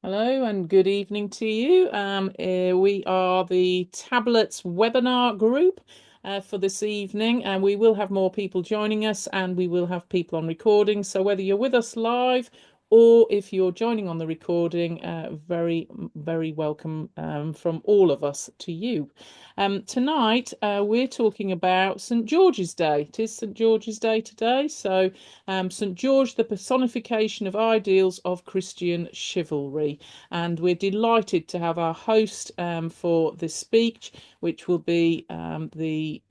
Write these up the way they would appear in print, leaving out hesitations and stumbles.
Hello and good evening to you. We are the Tablets webinar group for this evening, and we will have more people joining us and we will have people on recording. So whether you're with us live or if you're joining on the recording, very welcome from all of us to you. Tonight, we're talking about St. George's Day. It is St. George's Day today, so St. George, the personification of ideals of Christian chivalry. And we're delighted to have our host for this speech, which will be the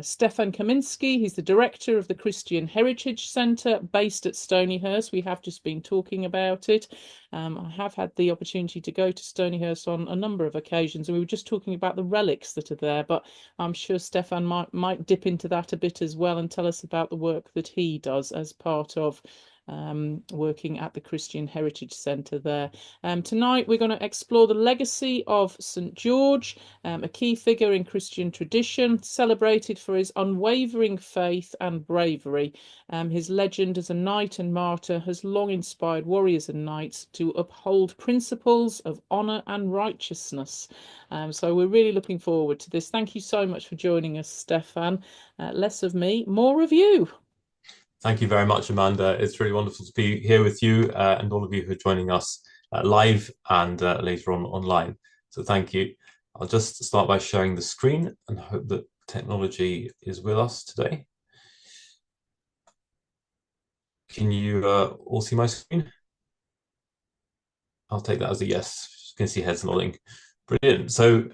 Stefan Kaminski. He's the director of the Christian Heritage Centre based at Stonyhurst. We have just been talking about it. I have had the opportunity to go to Stonyhurst on a number of occasions, and we were just talking about the relics that are there, but I'm sure Stefan might dip into that a bit as well and tell us about the work that he does as part of working at the Christian Heritage Centre there. Tonight we're going to explore the legacy of St. George, a key figure in Christian tradition, celebrated for his unwavering faith and bravery. His legend as a knight and martyr has long inspired warriors and knights to uphold principles of honour and righteousness. So we're really looking forward to this. Thank you so much for joining us, Stefan. Less of me, more of you. Thank you very much, Amanda. It's really wonderful to be here with you and all of you who are joining us live and later on online. So thank you. I'll just start by sharing the screen and hope that technology is with us today. Can you all see my screen? I'll take that as a yes. You can see heads nodding. Brilliant. So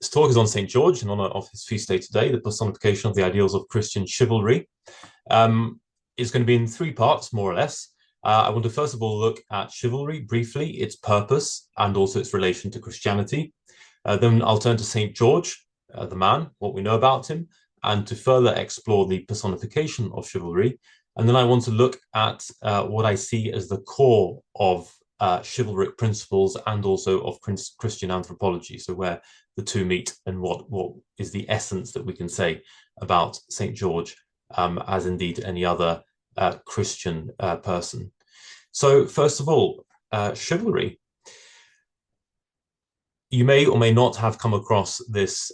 this talk is on St. George in honor of his feast day today, the personification of the ideals of Christian chivalry. It's going to be in three parts, more or less. I want to first of all look at chivalry briefly, its purpose, and also its relation to Christianity. Then I'll turn to St. George, the man, what we know about him, and to further explore the personification of chivalry. And then I want to look at what I see as the core of chivalric principles and also of Christian anthropology, so where the two meet and what is the essence that we can say about St. George, as indeed any other Christian person. So first of all, chivalry. You may or may not have come across this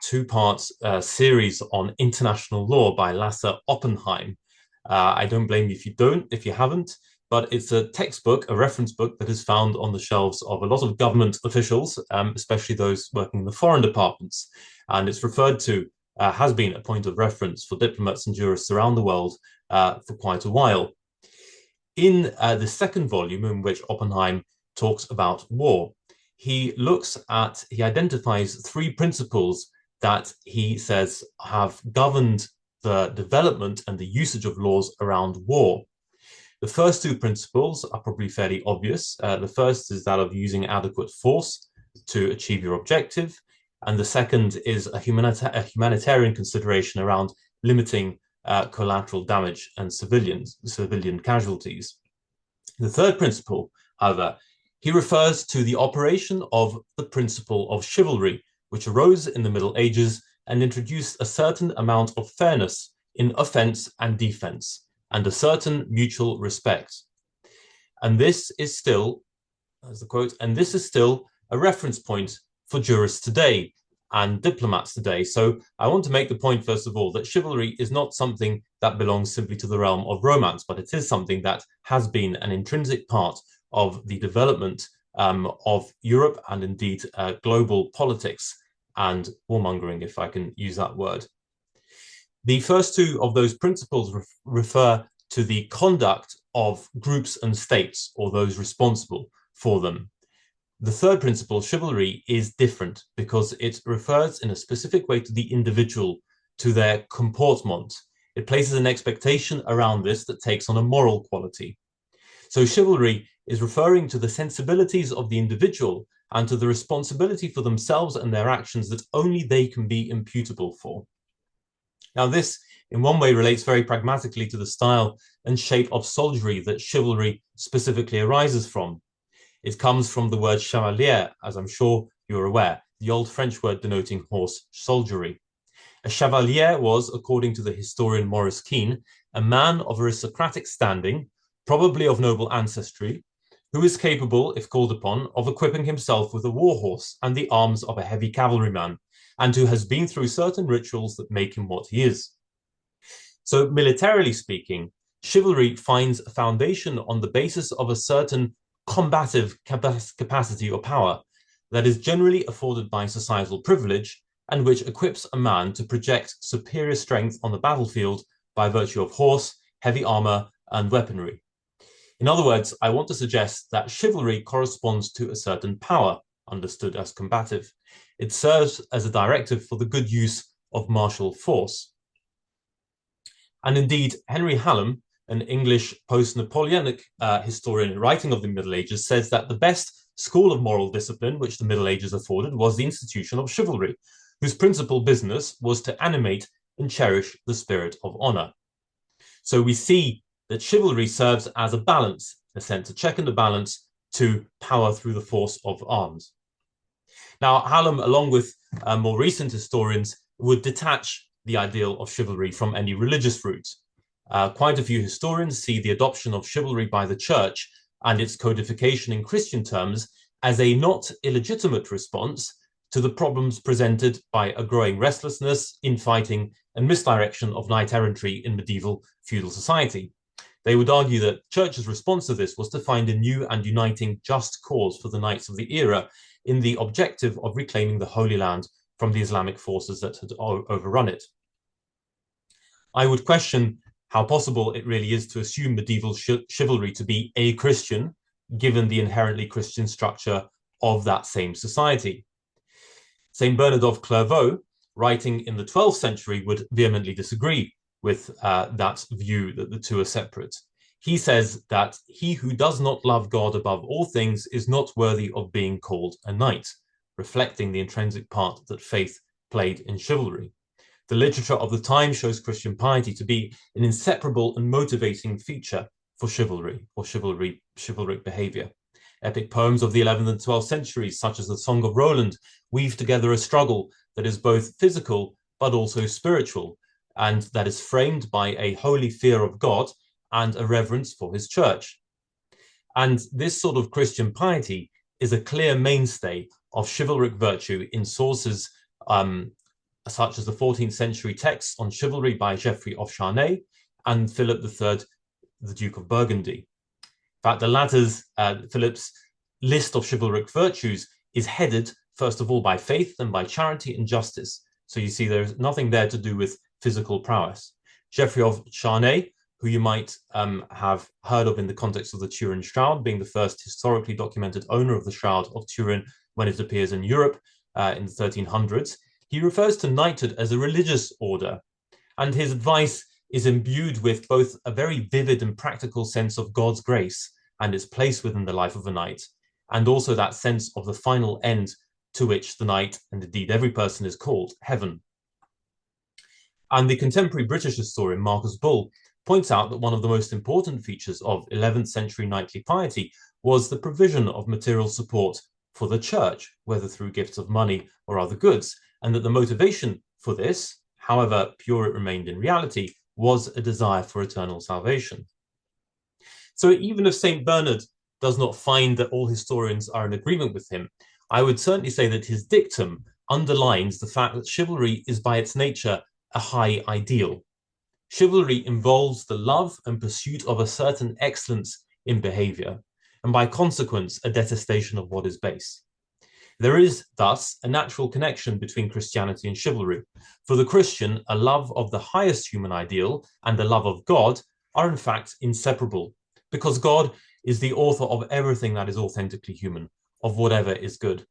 two-part series on international law by Lasse Oppenheim. I don't blame you if you haven't, but it's a textbook, a reference book that is found on the shelves of a lot of government officials, especially those working in the foreign departments. And it's referred to, has been a point of reference for diplomats and jurists around the world for quite a while. In the second volume, in which Oppenheim talks about war, he identifies three principles that he says have governed the development and the usage of laws around war. The first two principles are probably fairly obvious. The first is that of using adequate force to achieve your objective. And the second is a humanitarian consideration around limiting collateral damage and civilian casualties. The third principle, however, he refers to the operation of the principle of chivalry, which arose in the Middle Ages and introduced a certain amount of fairness in offense and defense, and a certain mutual respect. And this is still, as the quote, and this is still a reference point for jurists today and diplomats today. So I want to make the point, first of all, that chivalry is not something that belongs simply to the realm of romance, but it is something that has been an intrinsic part of the development of Europe and indeed global politics and warmongering, if I can use that word. The first two of those principles refer to the conduct of groups and states, or those responsible for them. The third principle, chivalry, is different because it refers in a specific way to the individual, to their comportment. It places an expectation around this that takes on a moral quality. So chivalry is referring to the sensibilities of the individual and to the responsibility for themselves and their actions that only they can be imputable for. Now, this in one way relates very pragmatically to the style and shape of soldiery that chivalry specifically arises from. It comes from the word chevalier, as I'm sure you're aware, the old French word denoting horse soldiery. A chevalier was, according to the historian Maurice Keene, a man of aristocratic standing, probably of noble ancestry, who is capable, if called upon, of equipping himself with a war horse and the arms of a heavy cavalryman, and who has been through certain rituals that make him what he is. So, militarily speaking, chivalry finds a foundation on the basis of a certain combative capacity or power that is generally afforded by societal privilege and which equips a man to project superior strength on the battlefield by virtue of horse, heavy armor, and weaponry. In other words, I want to suggest that chivalry corresponds to a certain power, understood as combative. It serves as a directive for the good use of martial force. And indeed, Henry Hallam, an English post-Napoleonic historian writing of the Middle Ages, says that the best school of moral discipline which the Middle Ages afforded was the institution of chivalry, whose principal business was to animate and cherish the spirit of honor. So we see that chivalry serves as a balance, in a sense, a check and a balance to power through the force of arms. Now, Hallam, along with more recent historians, would detach the ideal of chivalry from any religious roots. Quite a few historians see the adoption of chivalry by the church and its codification in Christian terms as a not illegitimate response to the problems presented by a growing restlessness, infighting, and misdirection of knight errantry in medieval feudal society. They would argue that the church's response to this was to find a new and uniting just cause for the knights of the era in the objective of reclaiming the Holy Land from the Islamic forces that had overrun it. I would question how possible it really is to assume medieval chivalry to be a Christian, given the inherently Christian structure of that same society. St. Bernard of Clairvaux, writing in the 12th century, would vehemently disagree with that view that the two are separate. He says that he who does not love God above all things is not worthy of being called a knight, reflecting the intrinsic part that faith played in chivalry. The literature of the time shows Christian piety to be an inseparable and motivating feature for chivalry or chivalric behavior. Epic poems of the 11th and 12th centuries, such as the Song of Roland, weave together a struggle that is both physical but also spiritual, and that is framed by a holy fear of God and a reverence for his church. And this sort of Christian piety is a clear mainstay of chivalric virtue in sources such as the 14th century texts on chivalry by Geoffrey of Charnay and Philip III, the Duke of Burgundy. In fact, the latter's, Philip's list of chivalric virtues is headed, first of all, by faith and by charity and justice. So you see there's nothing there to do with physical prowess. Geoffrey of Charnay, who you might have heard of in the context of the Turin Shroud, being the first historically documented owner of the Shroud of Turin when it appears in Europe in the 1300s, he refers to knighthood as a religious order, and his advice is imbued with both a very vivid and practical sense of God's grace and its place within the life of a knight, and also that sense of the final end to which the knight, and indeed every person, is called, heaven. And the contemporary British historian Marcus Bull points out that one of the most important features of 11th century knightly piety was the provision of material support for the church, whether through gifts of money or other goods, and that the motivation for this, however pure it remained in reality, was a desire for eternal salvation. So even if St. Bernard does not find that all historians are in agreement with him, I would certainly say that his dictum underlines the fact that chivalry is by its nature a high ideal. Chivalry involves the love and pursuit of a certain excellence in behavior, and by consequence, a detestation of what is base. There is, thus, a natural connection between Christianity and chivalry. For the Christian, a love of the highest human ideal and a love of God are in fact inseparable, because God is the author of everything that is authentically human, of whatever is good.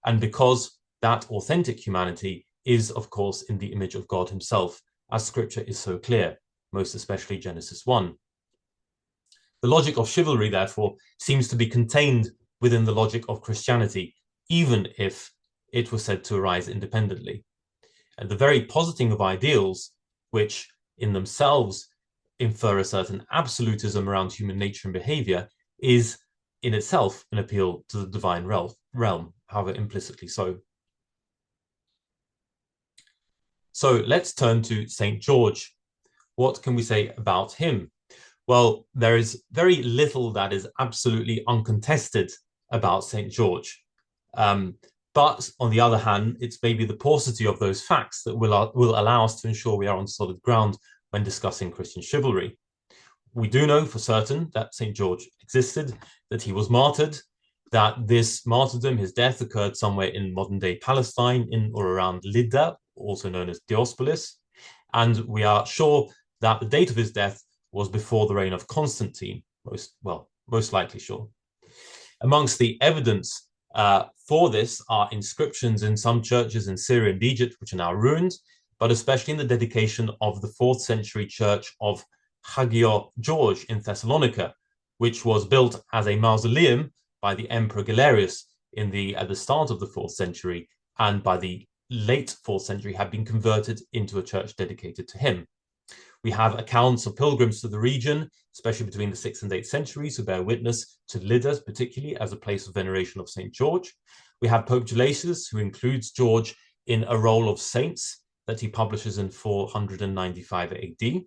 And because that authentic humanity is, of course, in the image of God himself, as scripture is so clear, most especially Genesis 1. The logic of chivalry, therefore, seems to be contained within the logic of Christianity, even if it was said to arise independently. And the very positing of ideals, which in themselves infer a certain absolutism around human nature and behavior, is in itself an appeal to the divine realm, however implicitly so. So let's turn to St. George. What can we say about him? Well, there is very little that is absolutely uncontested about St. George. Um, but on the other hand, it's maybe the paucity of those facts that will allow us to ensure we are on solid ground when discussing Christian chivalry. We do know for certain that St. George existed, that he was martyred, that this martyrdom, his death, occurred somewhere in modern-day Palestine, in or around Lydda, also known as Diospolis. And we are sure that the date of his death was before the reign of Constantine, most likely sure. Amongst the evidence for this are inscriptions in some churches in Syria and Egypt, which are now ruined, but especially in the dedication of the 4th century church of Hagio George in Thessalonica, which was built as a mausoleum by the Emperor Galerius at the start of the 4th century, and by the late 4th century had been converted into a church dedicated to him. We have accounts of pilgrims to the region, especially between the 6th and 8th centuries, who bear witness to Lydda, particularly as a place of veneration of St. George. We have Pope Gelasius, who includes George in a roll of saints that he publishes in 495 AD.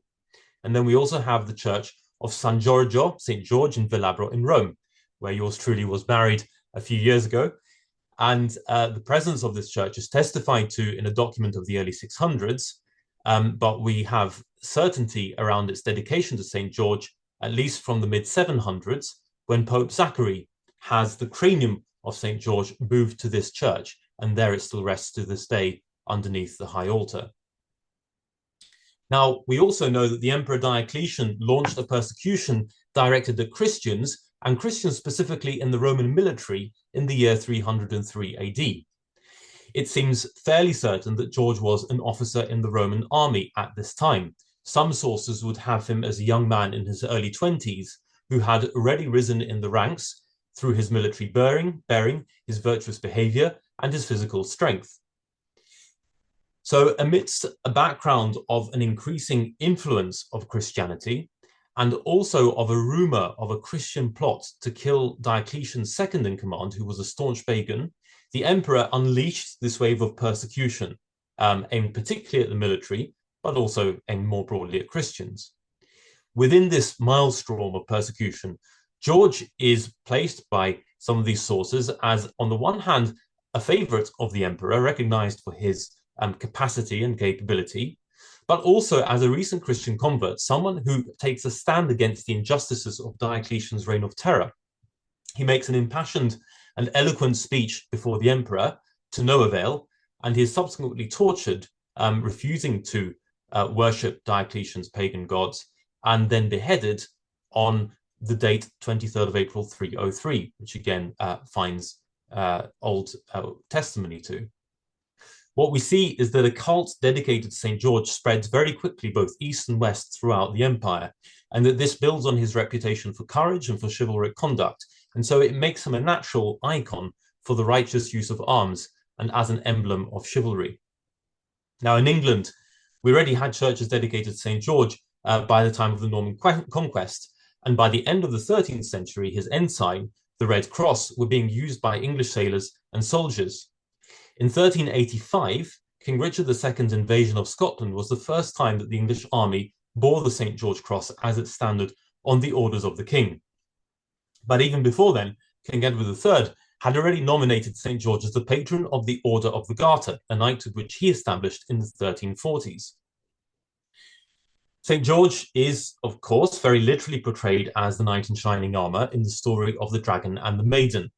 And then we also have the church of San Giorgio, St. George in Velabro in Rome, where yours truly was married a few years ago. And the presence of this church is testified to in a document of the early 600s, but we have certainty around its dedication to St. George, at least from the mid-700s, when Pope Zachary has the cranium of St. George moved to this church, and there it still rests to this day underneath the high altar. Now, we also know that the Emperor Diocletian launched a persecution directed at Christians, and Christians specifically in the Roman military, in the year 303 AD. It seems fairly certain that George was an officer in the Roman army at this time. Some sources would have him as a young man in his early 20s who had already risen in the ranks through his military bearing, his virtuous behavior, and his physical strength. So amidst a background of an increasing influence of Christianity, and also of a rumor of a Christian plot to kill Diocletian's second in command, who was a staunch pagan, the emperor unleashed this wave of persecution, aimed particularly at the military, but also aimed more broadly at Christians. Within this maelstrom of persecution, George is placed by some of these sources as, on the one hand, a favorite of the emperor, recognized for his capacity and capability, but also as a recent Christian convert, someone who takes a stand against the injustices of Diocletian's reign of terror. He makes an impassioned and eloquent speech before the emperor to no avail, and he is subsequently tortured, refusing to worship Diocletian's pagan gods, and then beheaded on the date 23rd of April 303, which again finds Old testimony to. What we see is that a cult dedicated to St. George spreads very quickly both east and west throughout the empire, and that this builds on his reputation for courage and for chivalric conduct, and so it makes him a natural icon for the righteous use of arms and as an emblem of chivalry. Now, in England, we already had churches dedicated to St. George by the time of the Norman conquest, and by the end of the 13th century, his ensign, the Red Cross, were being used by English sailors and soldiers. In 1385, King Richard II's invasion of Scotland was the first time that the English army bore the St. George Cross as its standard on the orders of the king. But even before then, King Edward III had already nominated St. George as the patron of the Order of the Garter, a knighthood which he established in the 1340s. St. George is, of course, very literally portrayed as the knight in shining armor in the story of the Dragon and the Maiden.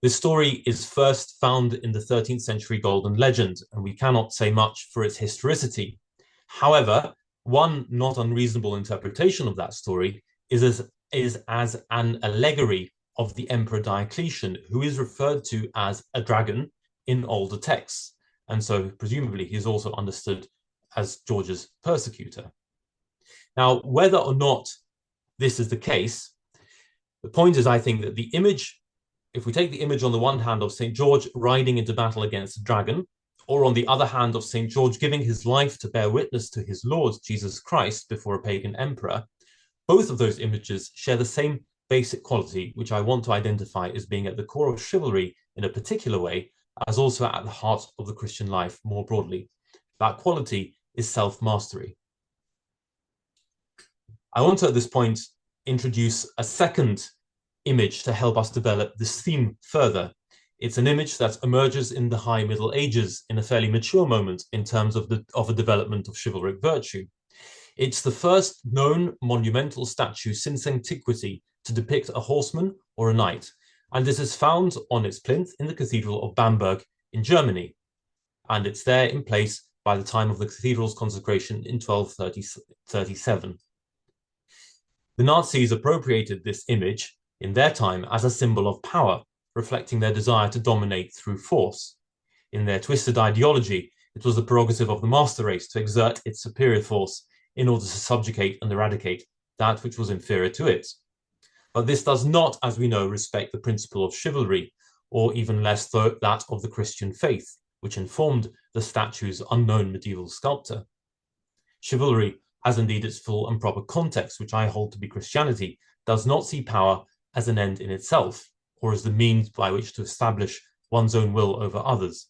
This story is first found in the 13th century Golden Legend, and we cannot say much for its historicity. However, one not unreasonable interpretation of that story is as an allegory of the Emperor Diocletian, who is referred to as a dragon in older texts, and so presumably he is also understood as George's persecutor. Now, whether or not this is the case, the point is, I think, that the image, if we take the image on the one hand of St. George riding into battle against a dragon, or on the other hand of St. George giving his life to bear witness to his Lord, Jesus Christ, before a pagan emperor, both of those images share the same basic quality, which I want to identify as being at the core of chivalry in a particular way, as also at the heart of the Christian life more broadly. That quality is self-mastery. I want to, at this point, introduce a second image to help us develop this theme further. It's an image that emerges in the High Middle Ages in a fairly mature moment in terms of a development of chivalric virtue. It's the first known monumental statue since antiquity to depict a horseman or a knight, and this is found on its plinth in the Cathedral of Bamberg in Germany, and it's there in place by the time of the cathedral's consecration in 1237. The Nazis appropriated this image in their time as a symbol of power, reflecting their desire to dominate through force. In their twisted ideology, it was the prerogative of the master race to exert its superior force in order to subjugate and eradicate that which was inferior to it. But this does not, as we know, respect the principle of chivalry, or even less that of the Christian faith, which informed the statue's unknown medieval sculptor. Chivalry, as indeed its full and proper context, which I hold to be Christianity, does not see power as an end in itself, or as the means by which to establish one's own will over others.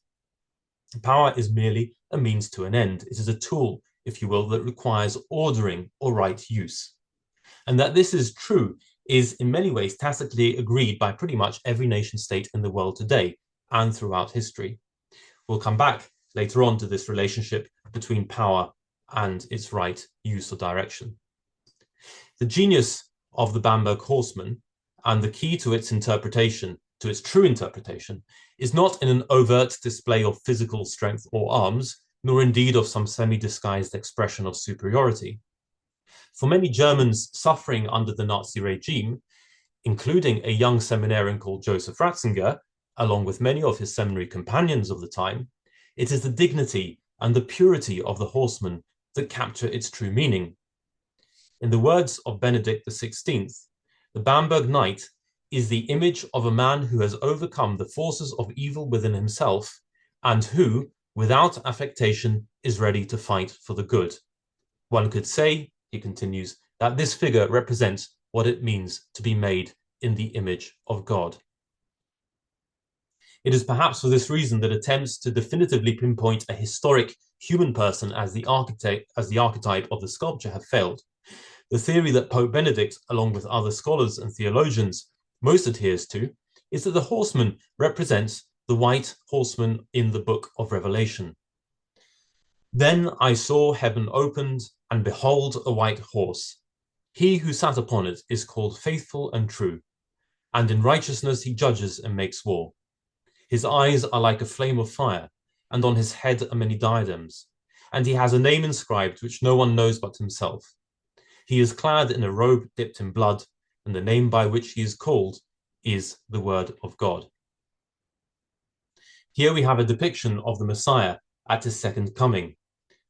Power is merely a means to an end. It is a tool, if you will, that requires ordering or right use. And that this is true is in many ways tacitly agreed by pretty much every nation state in the world today and throughout history. We'll come back later on to this relationship between power and its right use or direction. The genius of the Bamberg horseman and the key to its interpretation, to its true interpretation, is not in an overt display of physical strength or arms, nor indeed of some semi-disguised expression of superiority. For many Germans suffering under the Nazi regime, including a young seminarian called Joseph Ratzinger, along with many of his seminary companions of the time, it is the dignity and the purity of the horseman that capture its true meaning. In the words of Benedict XVI, the Bamberg Knight is the image of a man who has overcome the forces of evil within himself and who, without affectation, is ready to fight for the good. One could say, he continues, that this figure represents what it means to be made in the image of God. It is perhaps for this reason that attempts to definitively pinpoint a historic human person as the archetype of the sculpture have failed. The theory that Pope Benedict, along with other scholars and theologians, most adheres to is that the horseman represents the white horseman in the book of Revelation. Then I saw heaven opened, and behold, a white horse. He who sat upon it is called Faithful and True, and in righteousness he judges and makes war. His eyes are like a flame of fire, and on his head are many diadems, and he has a name inscribed which no one knows but himself. He is clad in a robe dipped in blood, and the name by which he is called is the Word of God. Here we have a depiction of the Messiah at his second coming,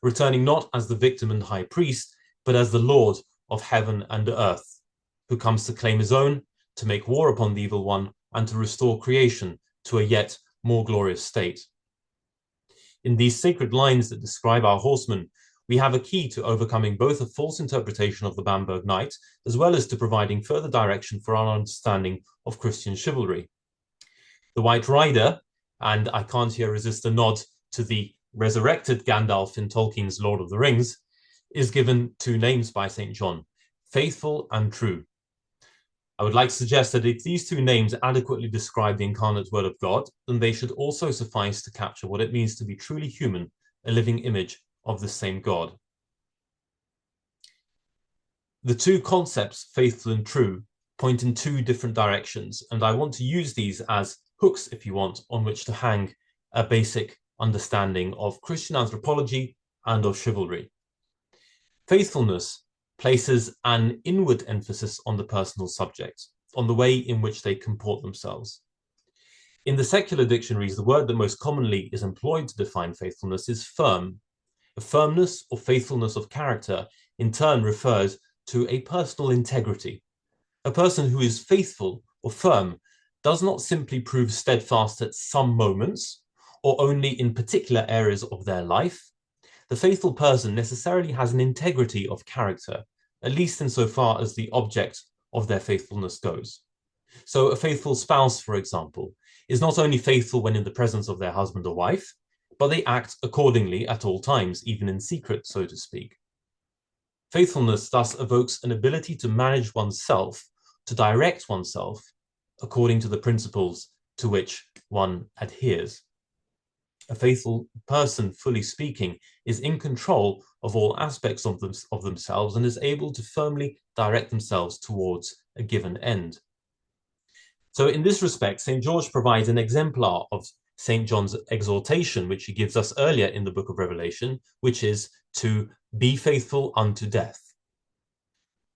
returning not as the victim and high priest, but as the Lord of heaven and earth, who comes to claim his own, to make war upon the evil one, and to restore creation to a yet more glorious state. In these sacred lines that describe our horseman, we have a key to overcoming both a false interpretation of the Bamberg Knight, as well as to providing further direction for our understanding of Christian chivalry. The White Rider, and I can't here resist a nod to the resurrected Gandalf in Tolkien's Lord of the Rings, is given two names by St. John, Faithful and True. I would like to suggest that if these two names adequately describe the incarnate Word of God, then they should also suffice to capture what it means to be truly human, a living image of the same God. The two concepts, faithful and true, point in two different directions, and I want to use these as hooks, if you want, on which to hang a basic understanding of Christian anthropology and of chivalry. Faithfulness places an inward emphasis on the personal subject, on the way in which they comport themselves. In the secular dictionaries, the word that most commonly is employed to define faithfulness is firm. A firmness or faithfulness of character in turn refers to a personal integrity. A person who is faithful or firm does not simply prove steadfast at some moments or only in particular areas of their life. The faithful person necessarily has an integrity of character, at least insofar as the object of their faithfulness goes. So a faithful spouse, for example, is not only faithful when in the presence of their husband or wife, but they act accordingly at all times, even in secret, so to speak. Faithfulness thus evokes an ability to manage oneself, to direct oneself according to the principles to which one adheres. A faithful person, fully speaking, is in control of all aspects of themselves and is able to firmly direct themselves towards a given end. So in this respect, St. George provides an exemplar of St. John's exhortation, which he gives us earlier in the book of Revelation, which is to be faithful unto death.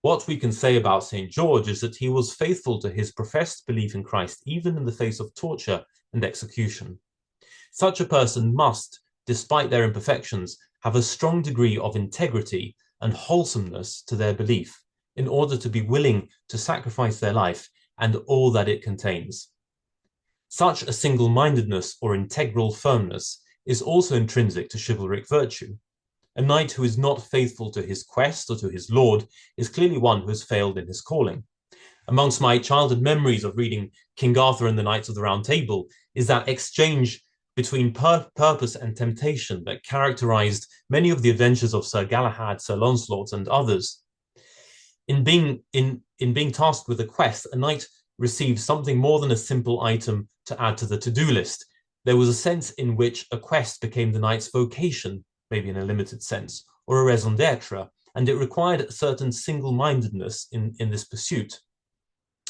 What we can say about St. George is that he was faithful to his professed belief in Christ, even in the face of torture and execution. Such a person must, despite their imperfections, have a strong degree of integrity and wholesomeness to their belief in order to be willing to sacrifice their life and all that it contains. Such a single-mindedness or integral firmness is also intrinsic to chivalric virtue. A knight who is not faithful to his quest or to his lord is clearly one who has failed in his calling. Amongst my childhood memories of reading King Arthur and the Knights of the Round Table is that exchange between purpose and temptation that characterized many of the adventures of Sir Galahad, Sir Launcelot, and others. In being tasked with a quest, a knight received something more than a simple item to add to the to-do list. There was a sense in which a quest became the knight's vocation, maybe in a limited sense, or a raison d'etre, and it required a certain single-mindedness in this pursuit.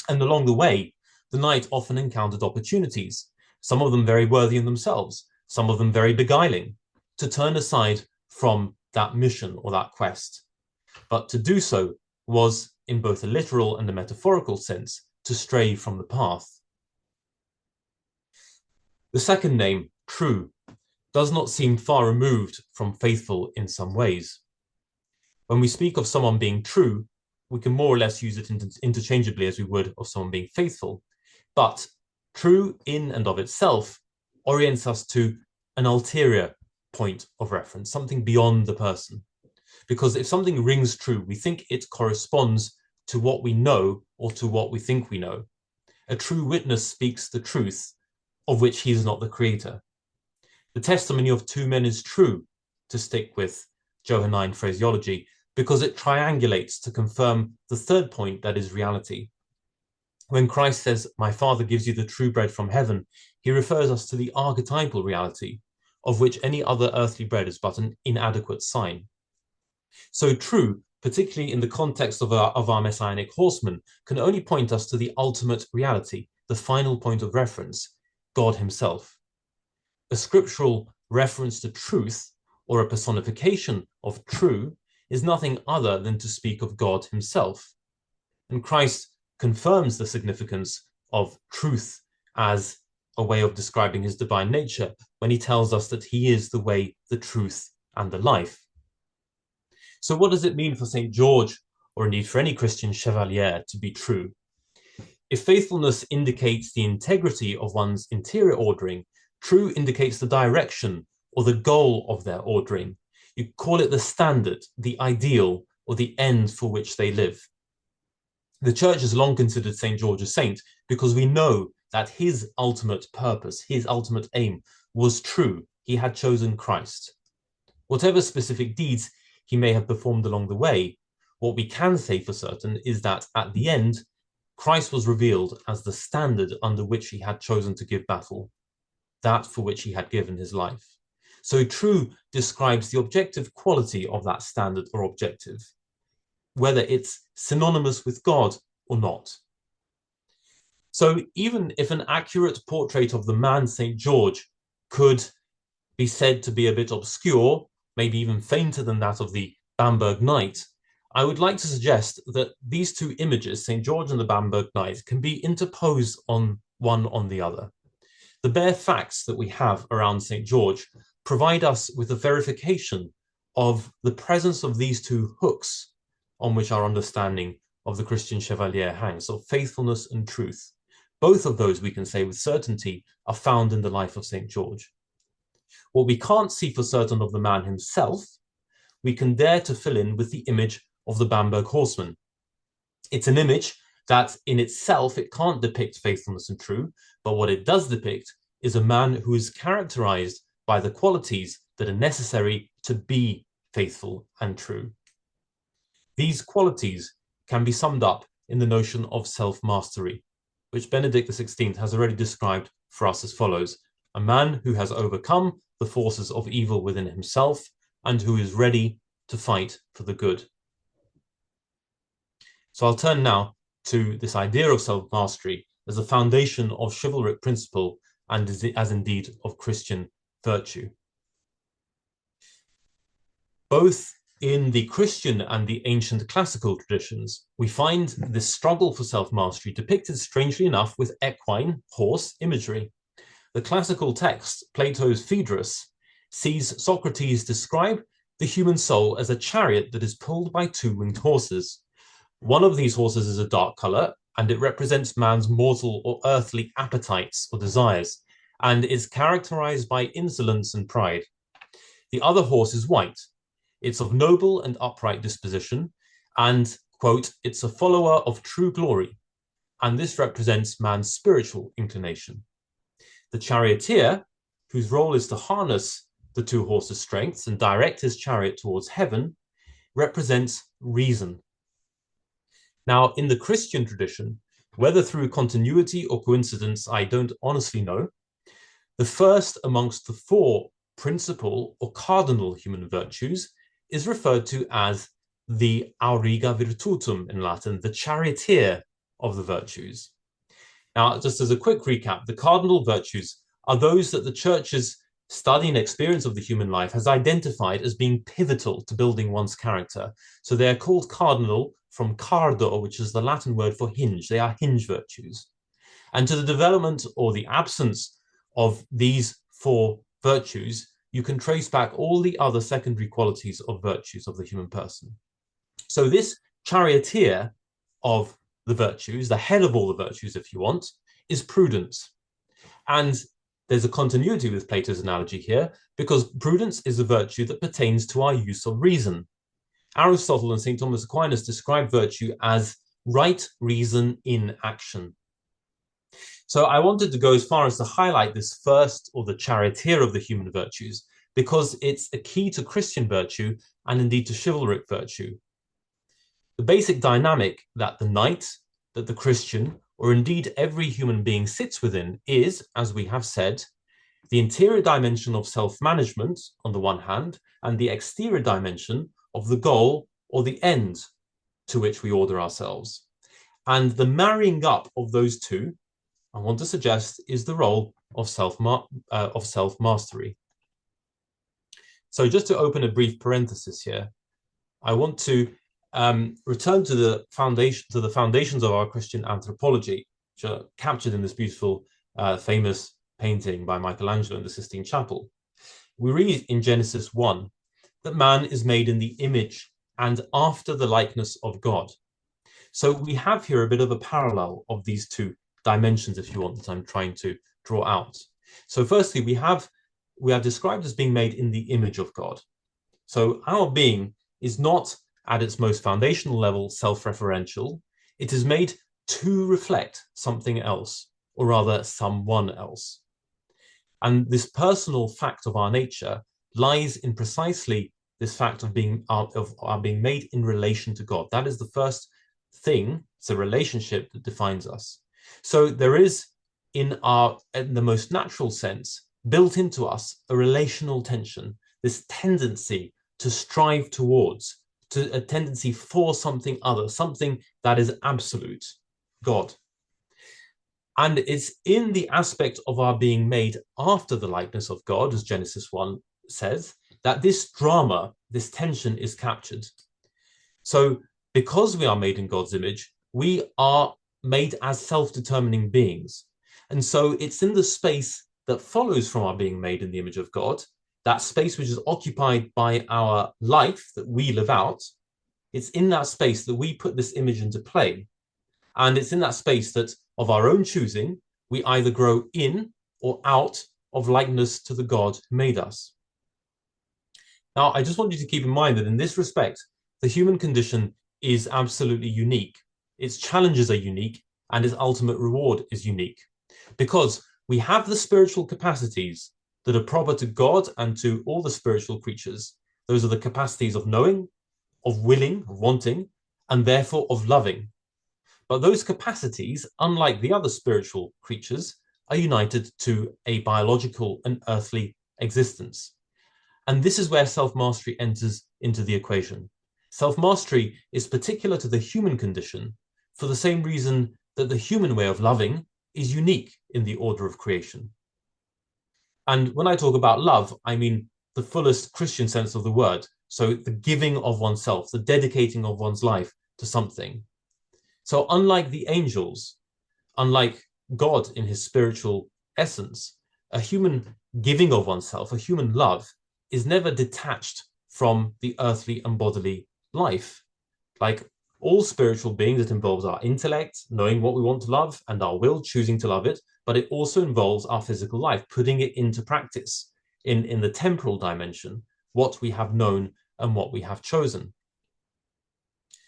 And along the way, the knight often encountered opportunities, some of them very worthy in themselves, some of them very beguiling, to turn aside from that mission or that quest. But to do so was, in both a literal and a metaphorical sense, to stray from the path. The second name, true, does not seem far removed from faithful in some ways. When we speak of someone being true, we can more or less use it interchangeably as we would of someone being faithful. But true in and of itself orients us to an ulterior point of reference, something beyond the person. Because if something rings true, we think it corresponds to what we know or to what we think we know. A true witness speaks the truth of which he is not the creator. The testimony of two men is true, to stick with Johannine phraseology, because it triangulates to confirm the third point, that is reality. When Christ says, "My Father gives you the true bread from heaven," he refers us to the archetypal reality, of which any other earthly bread is but an inadequate sign. So true, particularly in the context of our messianic horsemen, can only point us to the ultimate reality, the final point of reference, God himself. A scriptural reference to truth, or a personification of true, is nothing other than to speak of God himself. And Christ confirms the significance of truth as a way of describing his divine nature when he tells us that he is the way, the truth, and the life. So what does it mean for St. George, or indeed for any Christian chevalier, to be true? If faithfulness indicates the integrity of one's interior ordering, true indicates the direction or the goal of their ordering. You call it the standard, the ideal, or the end for which they live. The Church has long considered St. George a saint because we know that his ultimate purpose, his ultimate aim, was true. He had chosen Christ. Whatever specific deeds he may have performed along the way, what we can say for certain is that at the end, Christ was revealed as the standard under which he had chosen to give battle, that for which he had given his life. So true describes the objective quality of that standard or objective, whether it's synonymous with God or not. So even if an accurate portrait of the man St. George could be said to be a bit obscure, maybe even fainter than that of the Bamberg Knight, I would like to suggest that these two images, St. George and the Bamberg Knight, can be interposed on one on the other. The bare facts that we have around St. George provide us with a verification of the presence of these two hooks on which our understanding of the Christian chevalier hangs, of faithfulness and truth. Both of those, we can say with certainty, are found in the life of St. George. What we can't see for certain of the man himself, we can dare to fill in with the image of the Bamberg horseman. It's an image that in itself, it can't depict faithfulness and truth, but what it does depict is a man who is characterized by the qualities that are necessary to be faithful and true. These qualities can be summed up in the notion of self-mastery, which Benedict XVI has already described for us as follows: a man who has overcome the forces of evil within himself and who is ready to fight for the good. So I'll turn now to this idea of self-mastery as a foundation of chivalric principle and as indeed of Christian virtue. Both in the Christian and the ancient classical traditions, we find this struggle for self-mastery depicted, strangely enough, with equine, horse imagery. The classical text, Plato's Phaedrus, sees Socrates describe the human soul as a chariot that is pulled by two winged horses. One of these horses is a dark color, and it represents man's mortal or earthly appetites or desires, and is characterized by insolence and pride. The other horse is white. It's of noble and upright disposition, and, quote, it's a follower of true glory, and this represents man's spiritual inclination. The charioteer, whose role is to harness the two horses' strengths and direct his chariot towards heaven, represents reason. Now, in the Christian tradition, whether through continuity or coincidence, I don't honestly know, the first amongst the four principal or cardinal human virtues is referred to as the auriga virtutum in Latin, the charioteer of the virtues. Now, just as a quick recap, the cardinal virtues are those that the Church's study and experience of the human life has identified as being pivotal to building one's character. So they're called cardinal from cardo, which is the Latin word for hinge. They are hinge virtues. And to the development or the absence of these four virtues, you can trace back all the other secondary qualities of virtues of the human person. So this charioteer of the virtues, the head of all the virtues, if you want, is prudence. And there's a continuity with Plato's analogy here, because prudence is a virtue that pertains to our use of reason. Aristotle and St. Thomas Aquinas describe virtue as right reason in action. So I wanted to go as far as to highlight this first, or the charioteer of the human virtues, because it's a key to Christian virtue and indeed to chivalric virtue. The basic dynamic that the knight, that the Christian, or indeed every human being sits within is, as we have said, the interior dimension of self-management on the one hand, and the exterior dimension of the goal or the end to which we order ourselves. And the marrying up of those two, I want to suggest, is the role of self-mastery. So just to open a brief parenthesis here, I want to return to the foundations of our Christian anthropology, which are captured in this beautiful, famous painting by Michelangelo in the Sistine Chapel. We read in Genesis 1 that man is made in the image and after the likeness of God. So we have here a bit of a parallel of these two dimensions, if you want, that I'm trying to draw out. So firstly, we are described as being made in the image of God. So our being is not at its most foundational level self-referential. It is made to reflect something else, or rather someone else. And this personal fact of our nature lies in precisely this fact of being made in relation to God. That is the first thing. It's a relationship that defines us. So there is, in the most natural sense, built into us a relational tension, this tendency to strive towards, a tendency for something other, something that is absolute, God. And it's in the aspect of our being made after the likeness of God, as Genesis 1 says, that this drama, this tension is captured. So because we are made in God's image, we are made as self-determining beings. And so it's in the space that follows from our being made in the image of God, that space which is occupied by our life that we live out, it's in that space that we put this image into play. And it's in that space that, of our own choosing, we either grow in or out of likeness to the God who made us. Now, I just want you to keep in mind that in this respect, the human condition is absolutely unique. Its challenges are unique, and its ultimate reward is unique. Because we have the spiritual capacities that are proper to God and to all the spiritual creatures. Those are the capacities of knowing, of willing, of wanting, and therefore of loving. But those capacities, unlike the other spiritual creatures, are united to a biological and earthly existence. And this is where self-mastery enters into the equation. Self-mastery is particular to the human condition for the same reason that the human way of loving is unique in the order of creation. And when I talk about love, I mean the fullest Christian sense of the word. So the giving of oneself, the dedicating of one's life to something. So unlike the angels, unlike God in his spiritual essence, a human giving of oneself, a human love, is never detached from the earthly and bodily life. Like all spiritual beings, it involves our intellect, knowing what we want to love, and our will, choosing to love it, but it also involves our physical life, putting it into practice in the temporal dimension, what we have known and what we have chosen.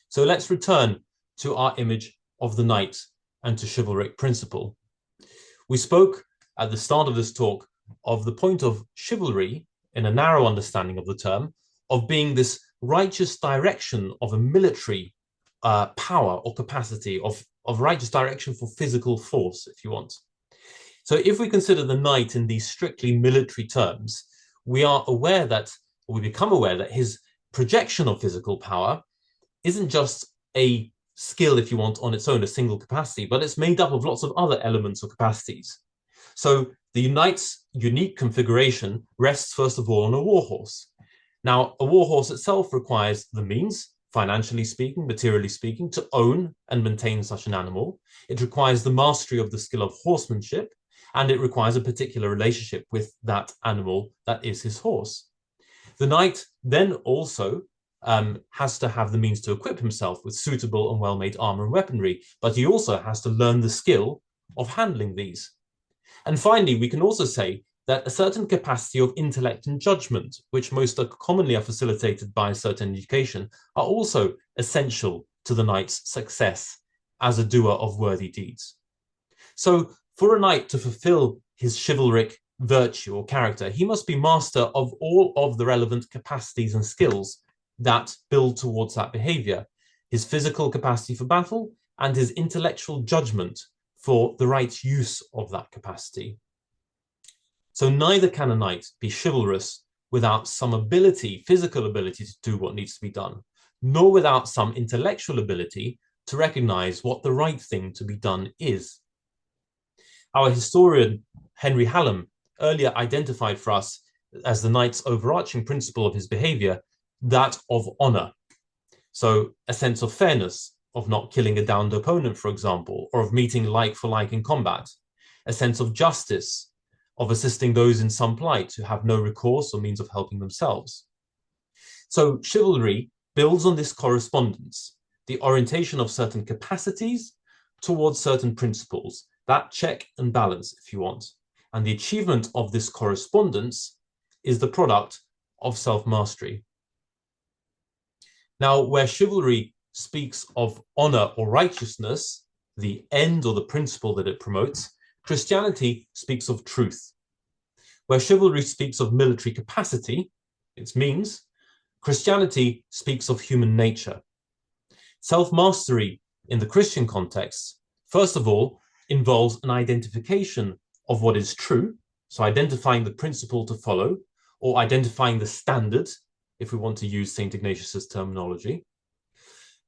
So let's return to our image of the knight and to chivalric principle. We spoke at the start of this talk of the point of chivalry, in a narrow understanding of the term, of being this righteous direction of a military power or capacity, of righteous direction for physical force, if you want. So if we consider the knight in these strictly military terms, we are aware that, or we become aware that his projection of physical power isn't just a skill, if you want, on its own, a single capacity, but it's made up of lots of other elements or capacities. So the knight's unique configuration rests, first of all, on a warhorse. Now, a warhorse itself requires the means, financially speaking, materially speaking, to own and maintain such an animal. It requires the mastery of the skill of horsemanship, and it requires a particular relationship with that animal that is his horse. The knight then also has to have the means to equip himself with suitable and well-made armor and weaponry, but he also has to learn the skill of handling these. And finally, we can also say that a certain capacity of intellect and judgment, which most are commonly facilitated by a certain education, are also essential to the knight's success as a doer of worthy deeds. So for a knight to fulfill his chivalric virtue or character, he must be master of all of the relevant capacities and skills that build towards that behavior, his physical capacity for battle and his intellectual judgment for the right use of that capacity. So neither can a knight be chivalrous without some ability, physical ability to do what needs to be done, nor without some intellectual ability to recognize what the right thing to be done is. Our historian, Henry Hallam, earlier identified for us as the knight's overarching principle of his behavior, that of honor. So a sense of fairness, of not killing a downed opponent, for example, or of meeting like for like in combat, a sense of justice, of assisting those in some plight who have no recourse or means of helping themselves. So chivalry builds on this correspondence, the orientation of certain capacities towards certain principles, that check and balance, if you want. And the achievement of this correspondence is the product of self-mastery. Now, where chivalry speaks of honor or righteousness, the end or the principle that it promotes, Christianity speaks of truth. Where chivalry speaks of military capacity, its means, Christianity speaks of human nature. Self-mastery in the Christian context, first of all, involves an identification of what is true, so identifying the principle to follow, or identifying the standard, if we want to use St. Ignatius's terminology.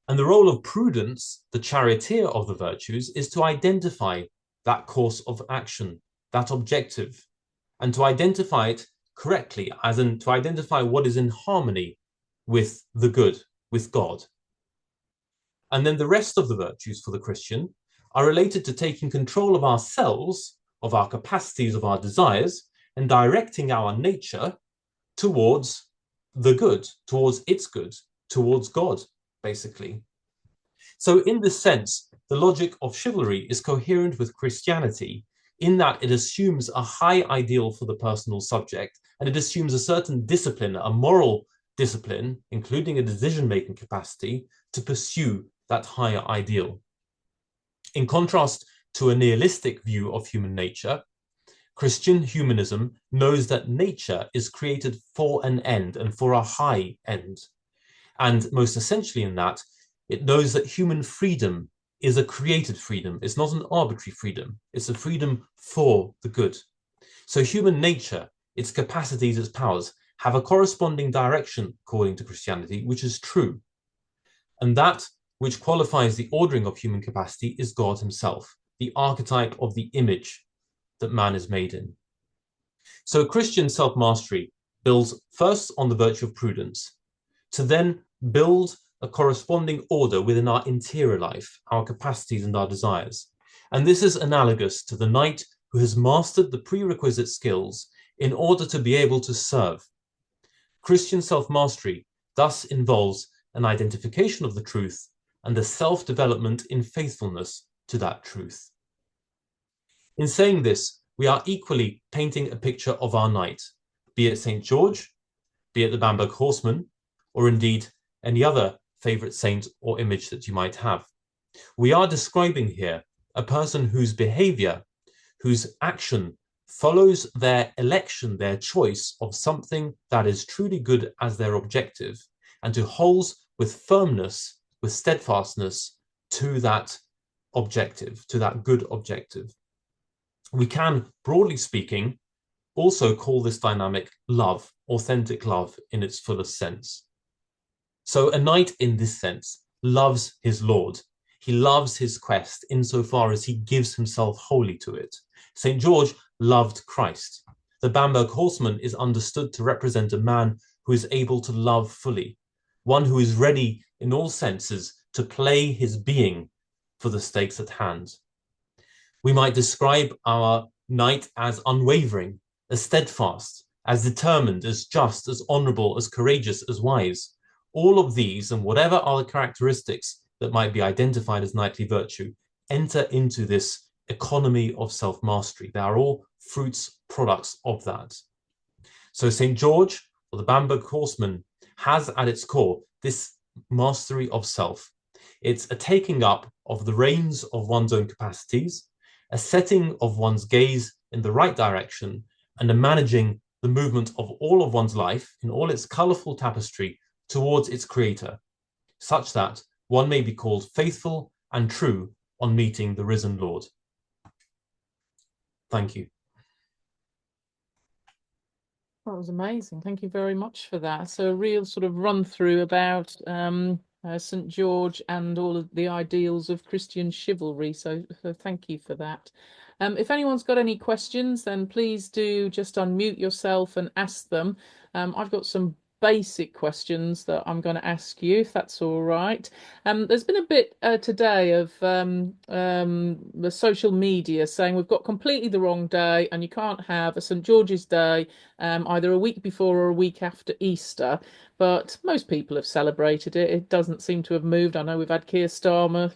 And the role of prudence, the charioteer of the virtues, is to identify that course of action, that objective, and to identify it correctly, as in to identify what is in harmony with the good, with God. And then the rest of the virtues for the Christian are related to taking control of ourselves, of our capacities, of our desires, and directing our nature towards the good, towards its good, towards God, basically. So in this sense, the logic of chivalry is coherent with Christianity in that it assumes a high ideal for the personal subject, and it assumes a certain discipline, a moral discipline, including a decision-making capacity, to pursue that higher ideal. In contrast to a nihilistic view of human nature, Christian humanism knows that nature is created for an end and for a high end. And most essentially in that, it knows that human freedom is a created freedom. It's not an arbitrary freedom. It's a freedom for the good. So human nature, its capacities, its powers, have a corresponding direction, according to Christianity, which is true. And that which qualifies the ordering of human capacity is God himself, the archetype of the image that man is made in. So Christian self-mastery builds first on the virtue of prudence, to then build a corresponding order within our interior life, our capacities and our desires. And this is analogous to the knight who has mastered the prerequisite skills in order to be able to serve. Christian self-mastery thus involves an identification of the truth and a self-development in faithfulness to that truth. In saying this, we are equally painting a picture of our knight, be it St. George, be it the Bamberg horseman, or indeed any other favorite saint or image that you might have. We are describing here a person whose behavior, whose action follows their election, their choice of something that is truly good as their objective, and who holds with firmness, with steadfastness to that objective, to that good objective. We can, broadly speaking, also call this dynamic love, authentic love in its fullest sense. So a knight in this sense loves his lord. He loves his quest insofar as he gives himself wholly to it. St. George loved Christ. The Bamberg horseman is understood to represent a man who is able to love fully, one who is ready in all senses to play his being for the stakes at hand. We might describe our knight as unwavering, as steadfast, as determined, as just, as honorable, as courageous, as wise. All of these and whatever other characteristics that might be identified as knightly virtue enter into this economy of self-mastery. They are all fruits, products of that. So St. George, or the Bamberg horseman, has at its core this mastery of self. It's a taking up of the reins of one's own capacities, a setting of one's gaze in the right direction, and a managing the movement of all of one's life in all its colorful tapestry towards its creator, such that one may be called faithful and true on meeting the risen Lord. Thank you. That was amazing. Thank you very much for that. So a real sort of run through about St. George and all of the ideals of Christian chivalry. So thank you for that. If anyone's got any questions, then please do just unmute yourself and ask them. I've got some basic questions that I'm going to ask you, if that's all right. There's been a bit today of the social media saying we've got completely the wrong day and you can't have a St. George's Day either a week before or a week after Easter. But most people have celebrated it. It doesn't seem to have moved. I know we've had Keir Starmer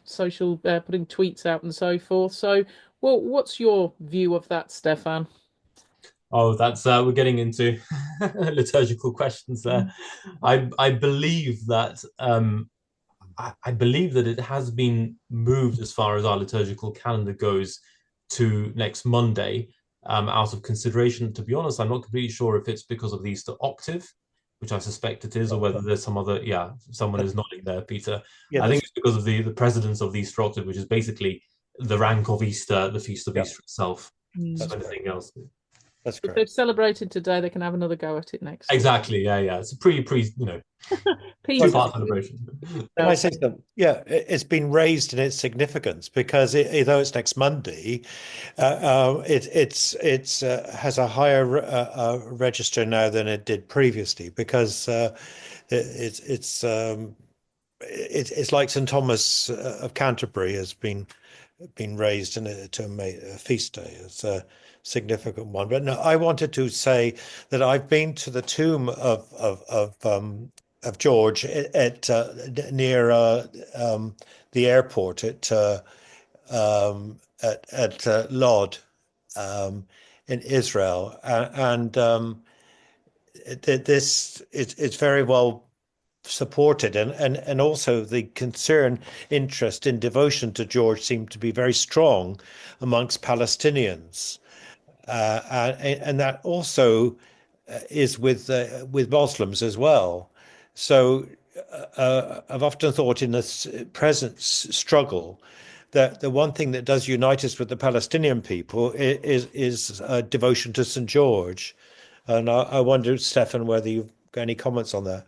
putting tweets out and so forth. So, well, what's your view of that, Stefan? Oh, that's we're getting into liturgical questions there. I believe that I believe that it has been moved as far as our liturgical calendar goes to next Monday, out of consideration. To be honest, I'm not completely sure if it's because of the Easter octave, which I suspect it is, or whether there's some other. Yeah, someone is nodding there, Peter. Yeah, I think it's because of the precedence of the Easter octave, which is basically the rank of Easter, the feast of Easter itself. So anything else. That's If they've correct. celebrated today, they can have another go at it next. Exactly. Yeah. It's a two-part celebration. Can I say something? Yeah, it's been raised in its significance because although it's next Monday, it has a higher register now than it did previously because it's like St. Thomas of Canterbury has been raised to a feast day. It's a significant one. But no, I wanted to say that I've been to the tomb of George near the airport at Lod in Israel, and it's very well supported, and also the concern, interest in devotion to George seemed to be very strong amongst Palestinians, and that also is with Muslims as well. So I've often thought in this present struggle that the one thing that does unite us with the Palestinian people is devotion to St. George. And I wonder, Stefan, whether you've got any comments on that.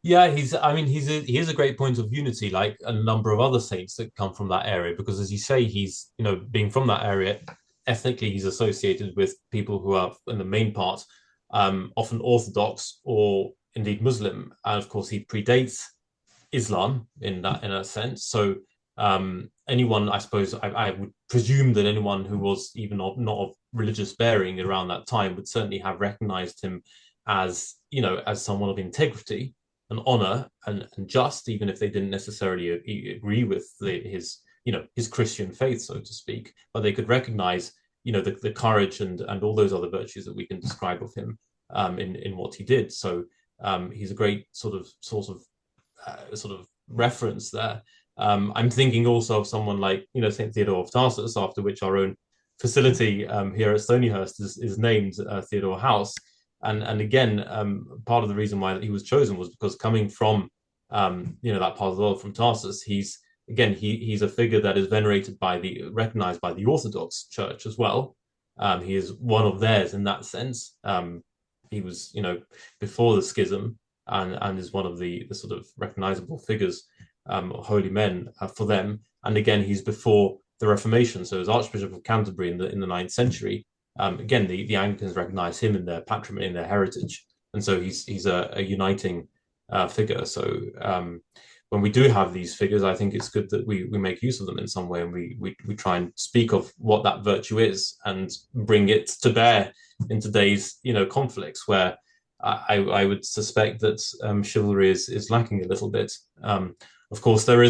Yeah, I mean, he is a great point of unity, like a number of other saints that come from that area, because as you say, he's, being from that area, ethnically, he's associated with people who are, in the main part, often Orthodox or indeed Muslim. And of course, he predates Islam in a sense. So anyone, I suppose, I would presume that anyone who was even not of religious bearing around that time would certainly have recognized him as, as someone of integrity and honor and just, even if they didn't necessarily agree with his Christian faith, so to speak, but they could recognize, the courage and all those other virtues that we can describe of him in what he did. So he's a great sort of reference there. I'm thinking also of someone like, St. Theodore of Tarsus, after which our own facility here at Stonyhurst is named Theodore House. And again, part of the reason why he was chosen was because coming from, that part of the world, from Tarsus, he's a figure that is recognized by the Orthodox Church as well. He is one of theirs in that sense. He was, before the schism, and is one of the sort of recognizable figures, holy men for them. And again, he's before the Reformation, so as Archbishop of Canterbury in the 9th century. Again, the Anglicans recognize him in their patrimony, in their heritage, and so he's a uniting figure. So when we do have these figures, I think it's good that we make use of them in some way, and we try and speak of what that virtue is and bring it to bear in today's conflicts, where I would suspect that chivalry is lacking a little bit. Of course, then